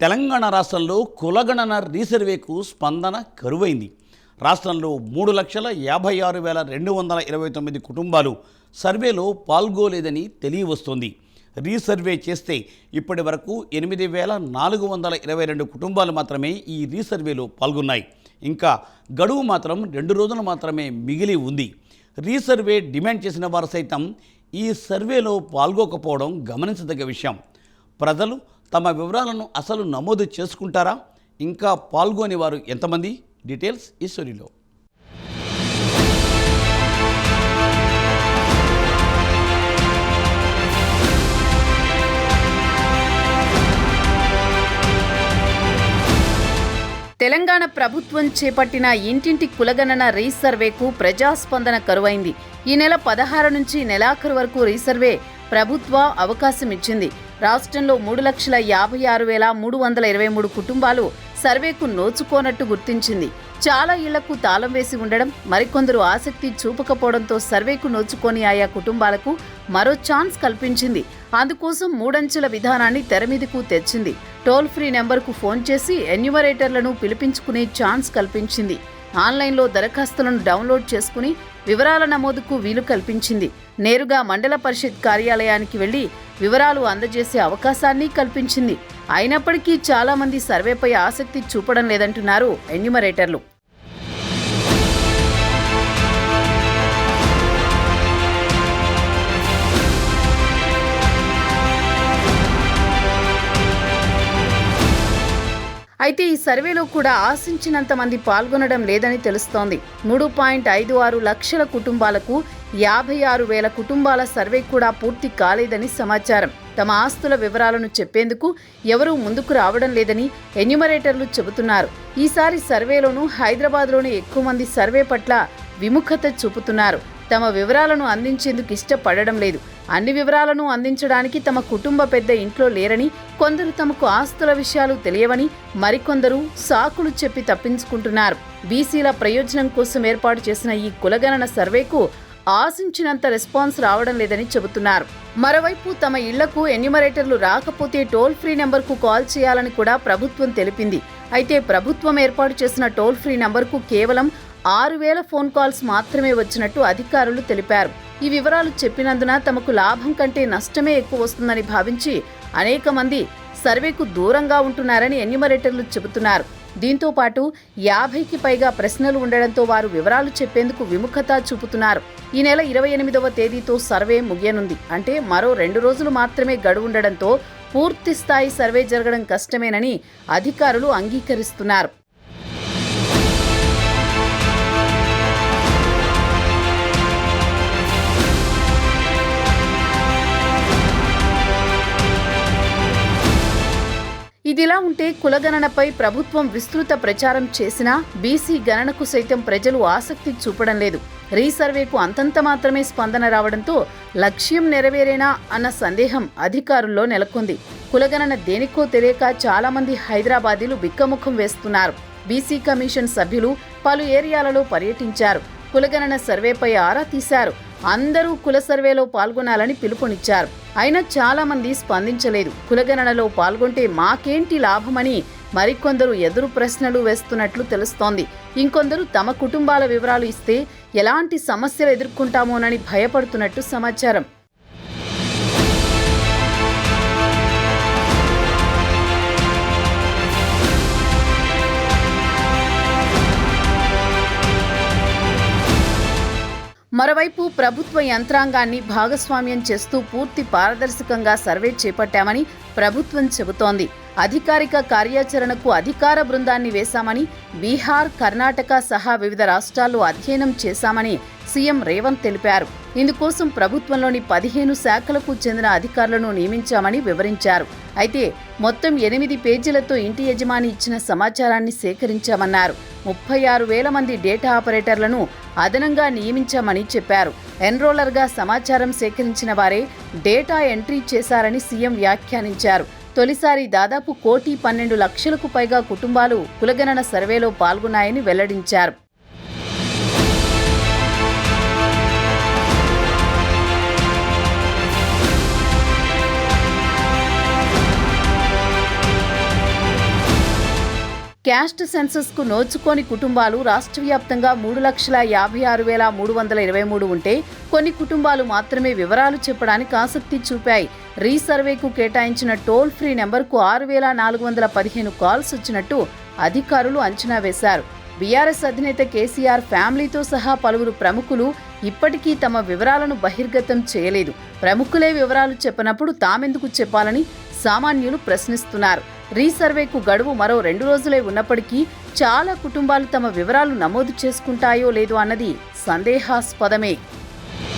తెలంగాణ రాష్ట్రంలో కులగణన రీసర్వేకు స్పందన కరువైంది. రాష్ట్రంలో 3,56,229 కుటుంబాలు సర్వేలో పాల్గొలేదని తెలియవస్తోంది. రీసర్వే చేస్తే ఇప్పటి వరకు 8,422 కుటుంబాలు మాత్రమే ఈ రీసర్వేలో పాల్గొన్నాయి. ఇంకా గడువు మాత్రం 2 రోజులు మాత్రమే మిగిలి ఉంది. రీసర్వే డిమాండ్ చేసిన వారు సైతం ఈ సర్వేలో పాల్గొకపోవడం గమనించదగ్గ విషయం. ప్రజలు తమ వివరాలను అసలు నమోదు చేసుకుంటారా? ఇంకా పాల్గొనే వారు ఎంతమంది? డీటెయిల్స్ ఈ స్టోరీలో. తెలంగాణ ప్రభుత్వం చేపట్టిన ఇంటింటి కులగణన రీసర్వేకు ప్రజాస్పందన కరువైంది. ఈ నెల 16 నుంచి నెలాఖరు వరకు రీసర్వే ప్రభుత్వ అవకాశం ఇచ్చింది. రాష్ట్రంలో 3,56,323 కుటుంబాలు సర్వేకు నోచుకోనట్టు గుర్తించింది. చాలా ఇళ్లకు తాళం వేసి ఉండడం, మరికొందరు ఆసక్తి చూపకపోవడంతో సర్వేకు నోచుకొని ఆయా కుటుంబాలకు మరో ఛాన్స్ కల్పించింది. అందుకోసం 3 అంచెల విధానాన్ని తెరమీదకు తెచ్చింది. టోల్ ఫ్రీ నెంబర్కు ఫోన్ చేసి ఎన్యూమరేటర్లను పిలిపించుకునే ఛాన్స్ కల్పించింది. ఆన్లైన్లో దరఖాస్తులను డౌన్లోడ్ చేసుకుని వివరాల నమోదుకు వీలు కల్పించింది. నేరుగా మండల పరిషత్ కార్యాలయానికి వెళ్లి వివరాలు అందజేసే అవకాశాన్ని కల్పించింది. అయినప్పటికీ చాలా మంది సర్వేపై ఆసక్తి చూపడం లేదంటున్నారు ఎన్యూమరేటర్లు. అయితే ఈ సర్వేలో కూడా ఆశించినంత మంది పాల్గొనడం లేదని తెలుస్తోంది. 3.56 లక్షల కుటుంబాలకు 56,000 కుటుంబాల సర్వే కూడా పూర్తి కాలేదని సమాచారం. తమ ఆస్తుల వివరాలను చెప్పేందుకు ఎవరూ ముందుకు రావడం లేదని ఎన్యూమరేటర్లు చెబుతున్నారు. ఈసారి సర్వేలోనూ హైదరాబాద్లోనే ఎక్కువ మంది సర్వే పట్ల విముఖత చూపుతున్నారు. తమ వివరాలను అందించేందుకు ఇష్టపడడం లేదు. అన్ని వివరాలను అందించడానికి తమ కుటుంబ పెద్ద ఇంట్లో లేరని, కొందరు తమకు ఆస్తుల విషయాలు తెలియవని, మరికొందరు సాకులు చెప్పి తప్పించుకుంటున్నారు. బీసీల ప్రయోజనం కోసం ఏర్పాటు చేసిన ఈ కులగణన సర్వేకు ఆశించినంత రెస్పాన్స్ రావడం లేదని చెబుతున్నారు. మరోవైపు తమ ఇళ్లకు ఎన్యూమరేటర్లు రాకపోతే టోల్ ఫ్రీ నెంబర్కు కాల్ చేయాలని కూడా ప్రభుత్వం తెలిపింది. అయితే ప్రభుత్వం ఏర్పాటు చేసిన టోల్ ఫ్రీ నెంబర్కు కేవలం 6,000 ఫోన్ కాల్స్ మాత్రమే వచ్చినట్టు అధికారులు తెలిపారు. ఈ వివరాలు చెప్పినందున తమకు లాభం కంటే నష్టమే ఎక్కువ వస్తుందని భావించి అనేక మంది సర్వేకు దూరంగా ఉంటున్నారని ఎన్యూమరేటర్లు చెబుతున్నారు. దీంతో పాటు 50కి పైగా ప్రశ్నలు ఉండడంతో వారు వివరాలు చెప్పేందుకు విముఖత చూపుతున్నారు. ఈ నెల 28వ తేదీతో సర్వే ముగియనుంది. అంటే మరో 2 రోజులు మాత్రమే గడువు ఉండడంతో పూర్తి స్థాయి సర్వే జరగడం కష్టమేనని అధికారులు అంగీకరిస్తున్నారు. ఇదిలా ఉంటే కులగణనపై ప్రభుత్వం విస్తృత ప్రచారం చేసినా బీసీ గణనకు సైతం ప్రజలు ఆసక్తి చూపడం లేదు. రీసర్వేకు అంతంత మాత్రమే స్పందన రావడంతో లక్ష్యం నెరవేరేనా అన్న సందేహం అధికారుల్లో నెలకొంది. కులగణన దేనికో తెలియక చాలా మంది హైదరాబాదీలు బిక్కముఖం వేస్తున్నారు. బీసీ కమిషన్ సభ్యులు పలు ఏరియాలలో పర్యటించారు. కులగణన సర్వేపై ఆరా తీశారు. అందరూ కుల సర్వేలో పాల్గొనాలని పిలుపునిచ్చారు. అయినా చాలా మంది స్పందించలేదు. కులగణనలో పాల్గొంటే మాకేంటి లాభమని మరికొందరు ఎదురు ప్రశ్నలు వేస్తున్నట్లు తెలుస్తోంది. ఇంకొందరు తమ కుటుంబాల వివరాలు ఇస్తే ఎలాంటి సమస్యలు ఎదుర్కొంటామోనని భయపడుతున్నట్టు సమాచారం. మరోవైపు ప్రభుత్వ యంత్రాంగాన్ని భాగస్వామ్యం చేస్తూ పూర్తి పారదర్శకంగా సర్వే చేపట్టామని ప్రభుత్వం చెబుతోంది. అధికారిక కార్యాచరణకు అధికార బృందాన్ని వేశామని, బీహార్, కర్ణాటక సహా వివిధ రాష్ట్రాల్లో అధ్యయనం చేశామని సీఎం రేవంత్ తెలిపారు. ఇందుకోసం ప్రభుత్వంలోని 15 శాఖలకు చెందిన అధికారులను నియమించామని వివరించారు. అయితే మొత్తం 8 పేజీలతో ఇంటి యజమాని ఇచ్చిన సమాచారాన్ని సేకరించామన్నారు. 36,000 మంది డేటా ఆపరేటర్లను అదనంగా నియమించామని చెప్పారు. ఎన్రోలర్గా సమాచారం సేకరించిన వారే డేటా ఎంట్రీ చేశారని సీఎం వ్యాఖ్యానించారు. తొలిసారి దాదాపు 1,12,00,000కు పైగా కుటుంబాలు కులగణన సర్వేలో పాల్గొన్నాయని వెల్లడించారు. క్యాస్ట్ సెన్సస్కు నోచుకోని కుటుంబాలు రాష్ట్ర వ్యాప్తంగా 3,56,323 ఉంటే కొన్ని కుటుంబాలు మాత్రమే వివరాలు చెప్పడానికి ఆసక్తి చూపాయి. రీసర్వేకు కేటాయించిన టోల్ ఫ్రీ నెంబర్కు 6,415 కాల్స్ వచ్చినట్టు అధికారులు అంచనా వేశారు. బీఆర్ఎస్ అధినేత కేసీఆర్ ఫ్యామిలీతో సహా పలువురు ప్రముఖులు ఇప్పటికీ తమ వివరాలను బహిర్గతం చేయలేదు. ప్రముఖులే వివరాలు చెప్పనప్పుడు తామెందుకు చెప్పాలని సామాన్యులు ప్రశ్నిస్తున్నారు. రీసర్వేకు గడువు మరో 2 రోజులే ఉన్నప్పటికీ చాలా కుటుంబాలు తమ వివరాలు నమోదు చేసుకుంటాయో లేదో అన్నది సందేహాస్పదమే.